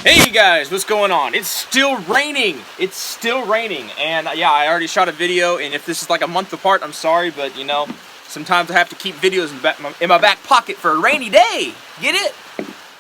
Hey guys, what's going on? It's still raining. It's still raining. And yeah, I already shot a video, and if this is like a month apart, I'm sorry, but you know, sometimes I have to keep videos in my back pocket for a rainy day. Get it?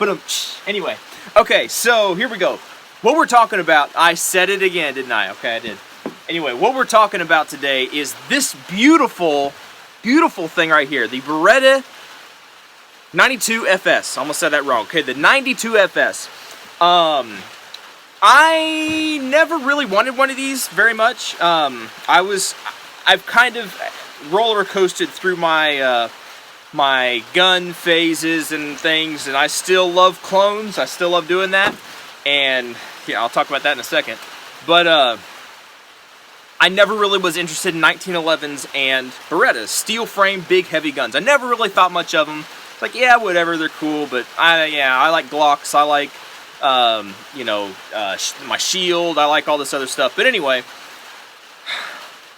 But anyway, okay, so here we go. What we're talking about, I said it again, didn't I? Okay, I did. Anyway, what we're talking about today is this beautiful, beautiful thing right here, the Beretta 92FS. I almost said that wrong. Okay, the 92FS. I never really wanted one of these very much. I've kind of roller coasted through my my gun phases and things, and I still love clones. I still love doing that, and yeah, I'll talk about that in a second. But I never really was interested in 1911s and Berettas, steel frame, big, heavy guns. I never really thought much of them. It's like, yeah, whatever, they're cool, but I like Glocks. I like my shield, I like all this other stuff. But anyway,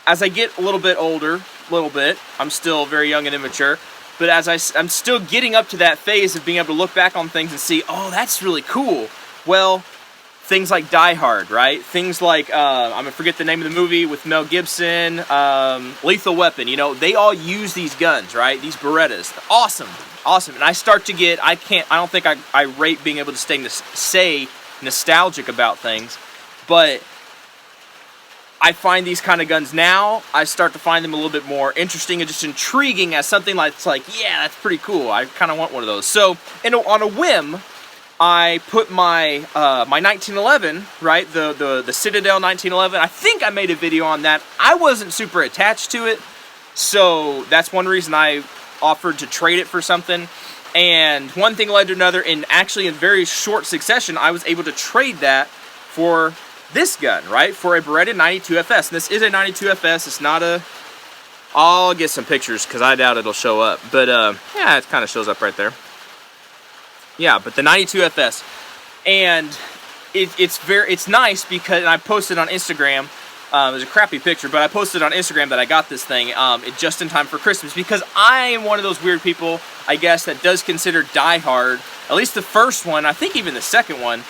as I get a little bit older, I'm still very young and immature, but as I'm still getting up to that phase of being able to look back on things and see, oh, that's really cool. Well, things like Die Hard, right? Things like, I'm gonna forget the name of the movie with Mel Gibson, Lethal Weapon, you know, they all use these guns, right? These Berettas. Awesome. Awesome. And I start to get, I don't think I rate being able to say nostalgic about things, but I find these kind of guns now, I start to find them a little bit more interesting and just intriguing as something that's like, yeah, that's pretty cool. I kind of want one of those. So, on a whim, I put my my 1911, right, the Citadel 1911. I think I made a video on that. I wasn't super attached to it, so that's one reason I offered to trade it for something. And one thing led to another, and actually in very short succession, I was able to trade that for this gun, right, for a Beretta 92FS. And this is a 92FS. It's not a... I'll get some pictures because I doubt it'll show up. But yeah, it kind of shows up right there. Yeah, but the 92FS, and it's nice because, and I posted on Instagram. It was a crappy picture, but I posted on Instagram that I got this thing just in time for Christmas, because I am one of those weird people, I guess, that does consider Die Hard, at least the first one, I think even the second one,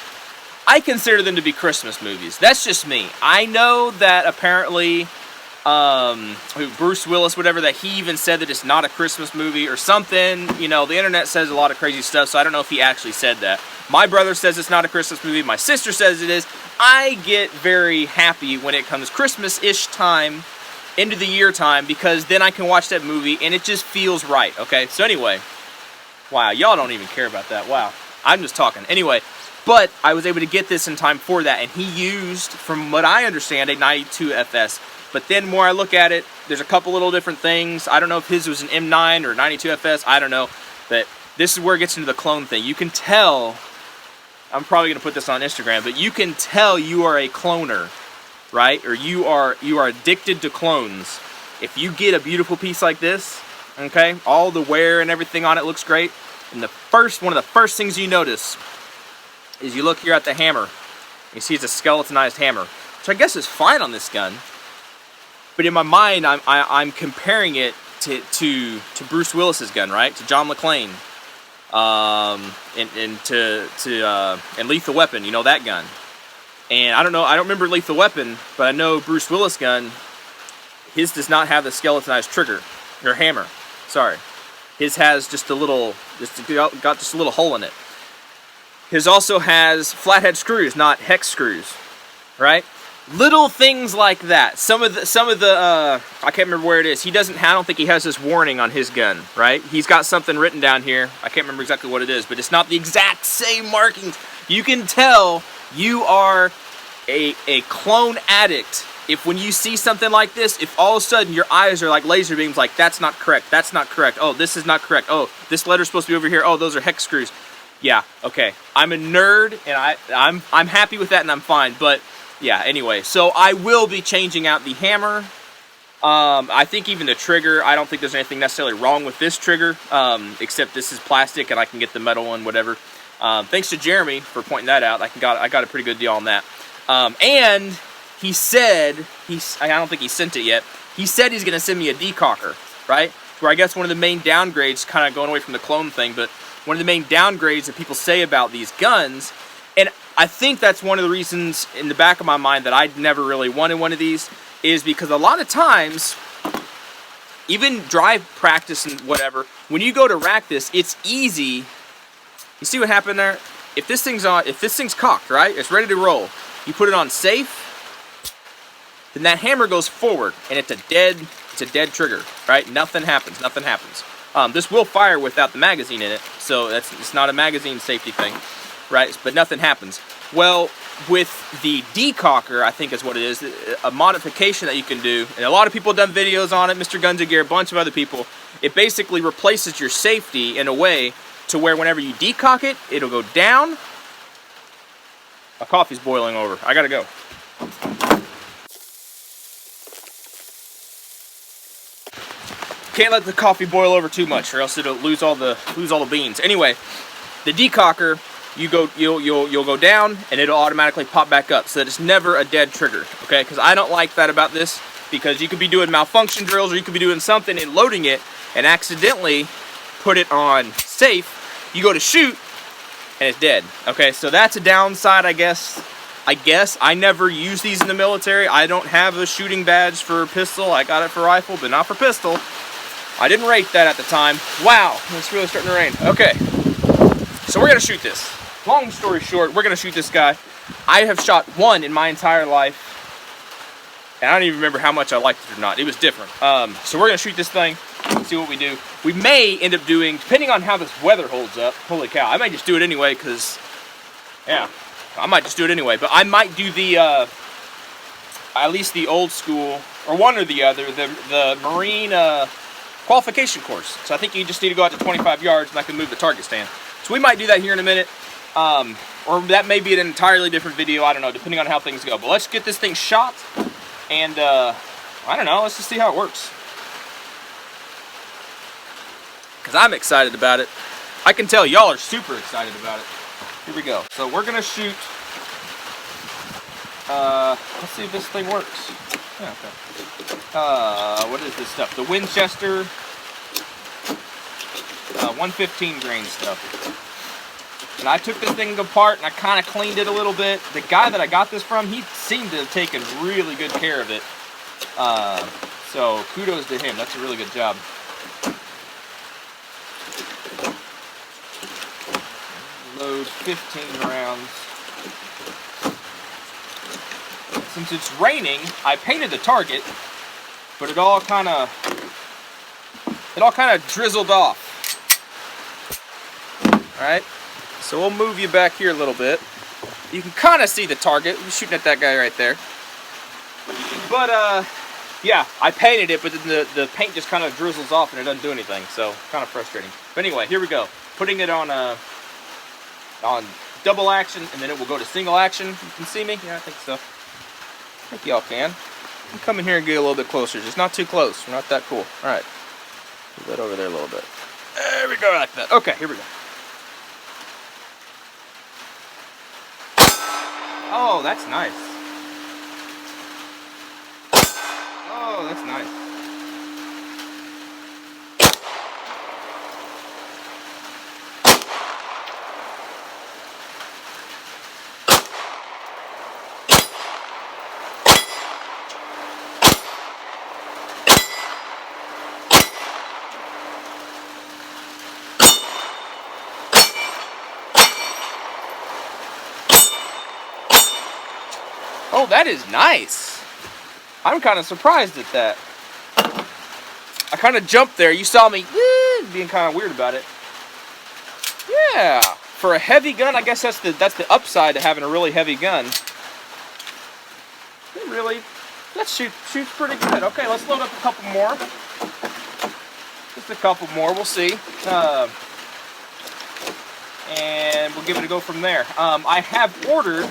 I consider them to be Christmas movies. That's just me. I know that apparently Bruce Willis, whatever, that he even said that it's not a Christmas movie or something. You know, the internet says a lot of crazy stuff, so I don't know if he actually said that. My brother says it's not a Christmas movie. My sister says it is. I get very happy when it comes Christmas-ish time, end of the year time, because then I can watch that movie and it just feels right, okay? So anyway, wow, y'all don't even care about that. Wow, I'm just talking. Anyway, but I was able to get this in time for that, and he used, from what I understand, a 92FS. But then more I look at it, there's a couple little different things. I don't know if his was an M9 or 92FS, I don't know. But this is where it gets into the clone thing. You can tell, I'm probably going to put this on Instagram, but you can tell you are a cloner, right? Or you are addicted to clones. If you get a beautiful piece like this, okay, all the wear and everything on it looks great, and one of the first things you notice is you look here at the hammer. You see it's a skeletonized hammer, which I guess is fine on this gun. But in my mind, I'm comparing it to Bruce Willis's gun, right? To John McClane, and Lethal Weapon. You know that gun. And I don't know. I don't remember Lethal Weapon, but I know Bruce Willis' gun. His does not have the skeletonized trigger or hammer. Sorry, his has just a little, got just a little hole in it. His also has flathead screws, not hex screws, right? Little things like that. Some of the I can't remember where it is. He doesn't. I don't think he has this warning on his gun, right? He's got something written down here. I can't remember exactly what it is, but it's not the exact same markings. You can tell you are a clone addict if when you see something like this, if all of a sudden your eyes are like laser beams, like that's not correct, that's not correct. Oh, this is not correct. Oh, this letter's supposed to be over here. Oh, those are hex screws. Yeah, okay. I'm a nerd, and I'm happy with that, and I'm fine, but. Yeah, anyway, so I will be changing out the hammer. I think even the trigger, I don't think there's anything necessarily wrong with this trigger, except this is plastic and I can get the metal one, whatever. Thanks to Jeremy for pointing that out. I got a pretty good deal on that. And he said, I don't think he sent it yet, he said he's going to send me a decocker, right? Where I guess one of the main downgrades, kind of going away from the clone thing, but one of the main downgrades that people say about these guns, and I think that's one of the reasons in the back of my mind that I never really wanted one of these, is because a lot of times, even drive practice and whatever, when you go to rack this, it's easy. You see what happened there? If this thing's cocked, right? It's ready to roll. You put it on safe, then that hammer goes forward, and it's a dead trigger, right? Nothing happens. Nothing happens. This will fire without the magazine in it, so it's not a magazine safety thing, right? But nothing happens. Well, with the decocker, I think is what it is, a modification that you can do, and a lot of people have done videos on it, Mr. Guns and Gear, a bunch of other people. It basically replaces your safety in a way to where whenever you decock it, it'll go down. My coffee's boiling over. I gotta go. Can't let the coffee boil over too much, or else it'll lose all the beans. Anyway, the decocker, you'll go down, and it'll automatically pop back up, so that it's never a dead trigger. Okay, because I don't like that about this, because you could be doing malfunction drills, or you could be doing something and loading it, and accidentally put it on safe. You go to shoot, and it's dead. Okay, so that's a downside, I guess. I never use these in the military. I don't have a shooting badge for pistol. I got it for rifle, but not for pistol. I didn't rate that at the time. Wow, it's really starting to rain. Okay, so we're gonna shoot this. Long story short, we're gonna shoot this guy. I have shot one in my entire life, and I don't even remember how much I liked it or not. It was different. So we're gonna shoot this thing, see what we do. We may end up doing, depending on how this weather holds up, holy cow, I might just do it anyway, because, yeah, I might just do it anyway. But I might do the, at least the old school, or one or the other, the Marine, qualification course. So I think you just need to go out to 25 yards and I can move the target stand. So we might do that here in a minute. Or that may be an entirely different video. I don't know, depending on how things go. But let's get this thing shot. And I don't know, let's just see how it works. Because I'm excited about it. I can tell y'all are super excited about it. Here we go. So we're going to shoot. Let's see if this thing works. Yeah, okay. What is this stuff? The Winchester 115 grain stuff. And I took this thing apart and I kind of cleaned it a little bit. The guy that I got this from, he seemed to have taken really good care of it. So kudos to him. That's a really good job. Load 15 rounds. Since it's raining, I painted the target, but it all kind of drizzled off. All right, so we'll move you back here a little bit. You can kind of see the target. I'm shooting at that guy right there. But yeah, I painted it, but then the paint just kind of drizzles off and it doesn't do anything. So kind of frustrating. But anyway, here we go. Putting it on double action, and then it will go to single action. You can see me? Yeah, I think so. I think y'all can. I'm coming here and get a little bit closer. Just not too close. We're not that cool. All right. Move that over there a little bit. There we go, like that. Okay, here we go. Oh, that's nice. Oh, that's nice. Oh, that is nice. I'm kind of surprised at that. I kind of jumped there. You saw me being kind of weird about it. Yeah, for a heavy gun, I guess that's the upside to having a really heavy gun. It really, that shoots pretty good. Okay, let's load up a couple more. Just a couple more. We'll see. And we'll give it a go from there. I have ordered.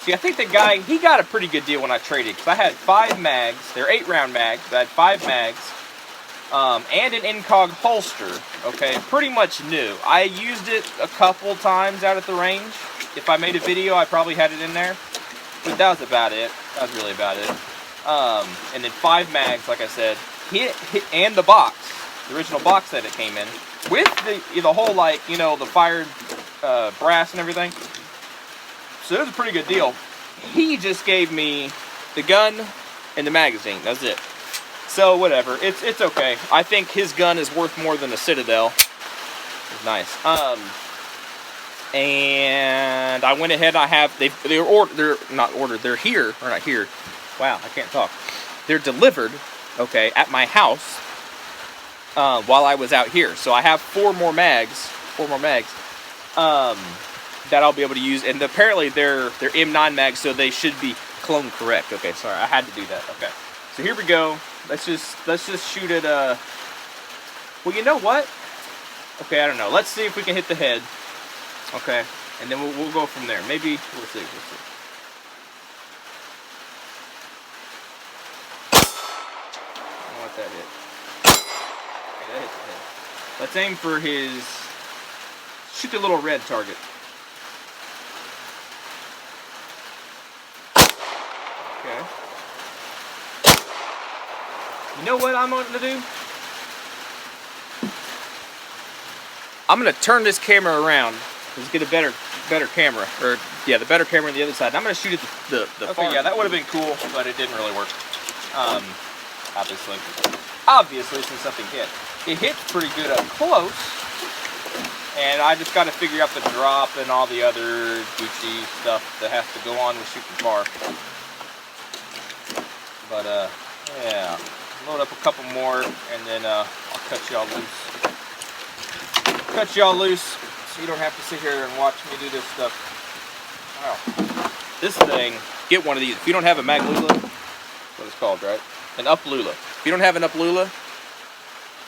See, I think the guy, he got a pretty good deal when I traded, because I had 5 mags. They're 8-round mags. I had 5 mags. And an incog holster. Okay, pretty much new. I used it a couple times out at the range. If I made a video, I probably had it in there. But that was about it. That was really about it. And then 5 mags, like I said. And the box. The original box that it came in. With the whole, like, you know, the fired brass and everything. So it was a pretty good deal. He just gave me the gun and the magazine. That's it. So whatever. It's okay. I think his gun is worth more than a Citadel. It's nice. And I went ahead. They're not ordered. They're here or not here. Wow, I can't talk. They're delivered. Okay, at my house. While I was out here, so I have four more mags. That I'll be able to use, and apparently they're M9 mags, so they should be clone correct. Okay, sorry, I had to do that. Okay, so here we go. Let's just shoot it. Well, you know what? Okay, I don't know. Let's see if we can hit the head. Okay, and then we'll go from there. Maybe we'll see. I don't want that hit. Okay, that hit the head. Let's aim for his. Shoot the little red target. Okay. You know what I'm going to do? I'm going to turn this camera around. Let's get a better camera. Or, yeah, the better camera on the other side. And I'm going to shoot it the okay, far. Yeah, that would have been cool, but it didn't really work. Obviously, since something hit. It hit pretty good up close. And I just got to figure out the drop and all the other Gucci stuff that has to go on with shooting far. But, yeah. Load up a couple more, and then I'll cut y'all loose. Cut y'all loose so you don't have to sit here and watch me do this stuff. Wow. This thing, get one of these. If you don't have a Maglula, that's what it's called, right? An Uplula. If you don't have an Uplula,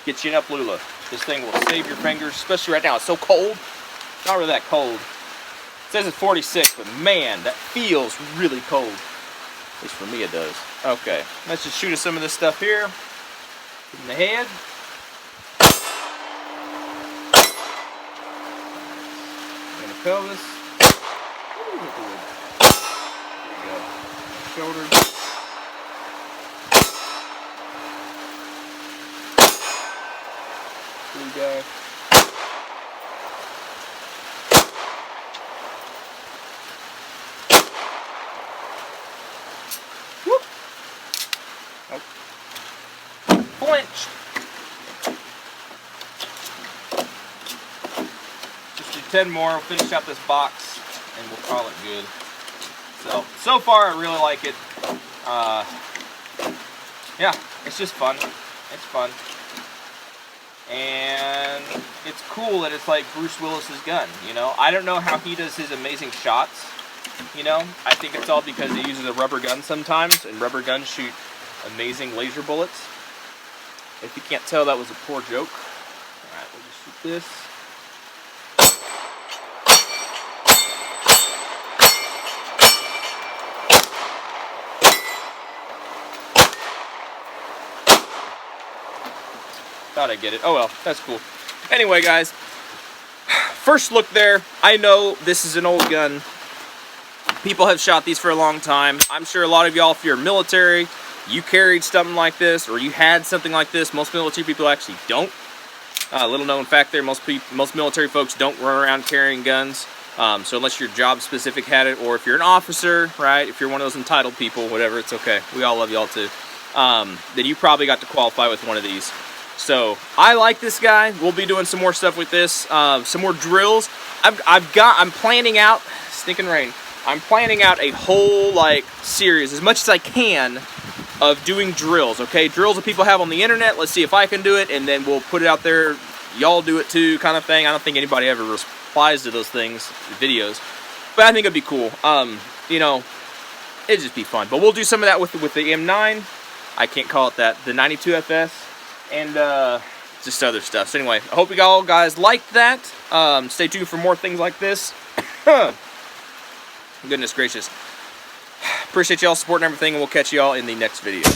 get you an Uplula. This thing will save your fingers, especially right now. It's so cold. Not really that cold. It says it's 46, but man, that feels really cold. At least for me it does. Okay, let's just shoot some of this stuff here. In the head. I'm gonna pelvis. Ooh, hit the wood. There you go. Shoulder. Blue guy. Whoop. Nope. Flinched. Just do 10 more. We'll finish out this box and we'll call it good. So far I really like it. Yeah, it's just fun. It's fun. And it's cool that it's like Bruce Willis's gun, you know? I don't know how he does his amazing shots, you know? I think it's all because he uses a rubber gun sometimes, and rubber guns shoot amazing laser bullets. If you can't tell, that was a poor joke. Alright, we'll just shoot this. Thought I'd get it. Oh well, that's cool. Anyway, guys, first look there. I know this is an old gun. People have shot these for a long time. I'm sure a lot of y'all, if you're military, you carried something like this, or you had something like this. Most military people actually don't. Little known fact there, most military folks don't run around carrying guns. So unless your job specific had it, or if you're an officer, right, if you're one of those entitled people, whatever, it's okay. We all love y'all too. Then you probably got to qualify with one of these. So I like this guy. We'll be doing some more stuff with this, some more drills. I'm planning out, stinking rain. I'm planning out a whole like series, as much as I can, of doing drills. Okay, drills that people have on the internet. Let's see if I can do it, and then we'll put it out there. Y'all do it too, kind of thing. I don't think anybody ever replies to those things, videos, but I think it'd be cool. You know, it'd just be fun. But we'll do some of that with the M9. I can't call it that. The 92FS. And just other stuff. So anyway, I hope you all guys liked that. Stay tuned for more things like this. Goodness gracious. Appreciate y'all supporting everything, and we'll catch y'all in the next video.